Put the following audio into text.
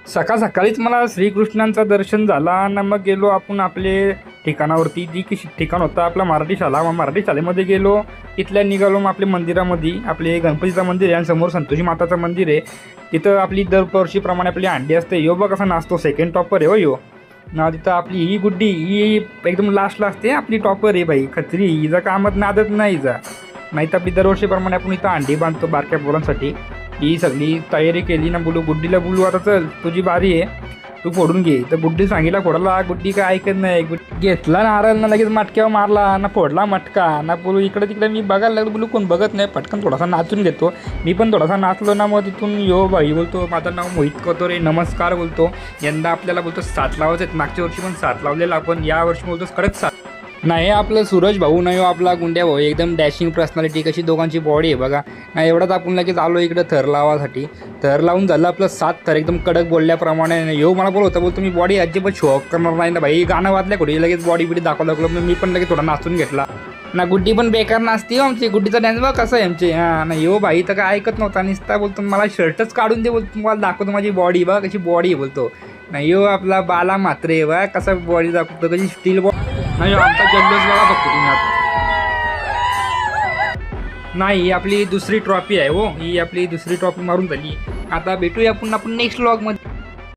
सकाळ सकाळीच मला श्रीकृष्णांचं दर्शन झाला आणि मग गेलो आपण आपले ठिकाणावरती जी की ठिकाण होतं आपला मराठी शाळा. मग मराठी शाळेमध्ये गेलो. तिथल्या निघालो मग आपल्या मंदिरामध्ये. आपले गणपतीचं मंदिर आहे आणि समोर संतोषी माताचं मंदिर आहे. तिथं आपली दरवर्षीप्रमाणे आपली अंडी असते. यो बघ कसा नाचतो, सेकंड टॉपर आहे हो यो ना. तिथं आपली ही गुड्डी ही एकदम लास्टला असते. आपली टॉपर आहे बाई खत्री. हिचा कामच नादत नाही हिचा. नाही तर आपली दरवर्षीप्रमाणे आपण इथं अंडी बांधतो बारक्या पोरांसाठी. ही सगळी तयारी केली ना. बोलू गुड्डीला, बोलू आता चल तुझी बारी आहे, तू फोडून घे. तर गुड्डी सांगितला फोडायला. गुड्डी काय ऐकत नाही. घेतला नारळ ना लगेच मटक्यावर मारला ना, फोडला मटका ना. बोलू इकडे तिकडे मी बघायला लागलो. बोलू कोण बघत नाही, पटकन थोडासा नाचून घेतो. मी पण थोडासा नाचलो ना. मग तिथून यो बाई बोलतो माझं नाव मोहित कोतोरे, नमस्कार बोलतो. यंदा आपल्याला बोलतो 7 लावायचे आहेत. मागच्या वर्षी पण 7 लावलेला आपण, या वर्षी बोलतो कडक 7. नाही आपलं सूरज भाऊ नाही हो, आपला गुंड्या भाऊ एकदम डॅशिंग पर्सनॅलिटी. कशी दोघांची बॉडी आहे बघा. नाही एवढाच आपण लगेच आलो इकडं थर लावासाठी. थर लावून झालं आपलं 7 थर एकदम कडक बोलल्याप्रमाणे. येऊ मला बोलतो बोलतो मी बॉडी अजिबात शॉक करणार नाही ना भाई. गाणं वाजल्या कुठे लगेच बॉडी बिडी दाखवलं लागलो. मी पण लगेच थोडा नाचून घेतला ना. गुड्डी पण बेकार नाचते हो आमची. गुड्डीचा डॅन्स बघ कसं आहे आमचे. हां नाही हो भाई तर काय ऐकत नव्हता. निसता बोलतो मला शर्टच काढून दे बोलतो, तुम्हाला दाखवतो माझी बॉडी बघ कशी बॉडी आहे बोलतो. नाही हो आपला बाला मात्रे बघ कसा बॉडी दाखवतो, कशी स्टील बॉडी. नाही आमचा जल्लोष बघा फक्त तुम्ही आता. नाही ही आपली दुसरी ट्रॉफी आहे हो. ही आपली दुसरी ट्रॉफी मारून झाली. आता भेटूया आपण नेक्स्ट व्लॉगमध्ये.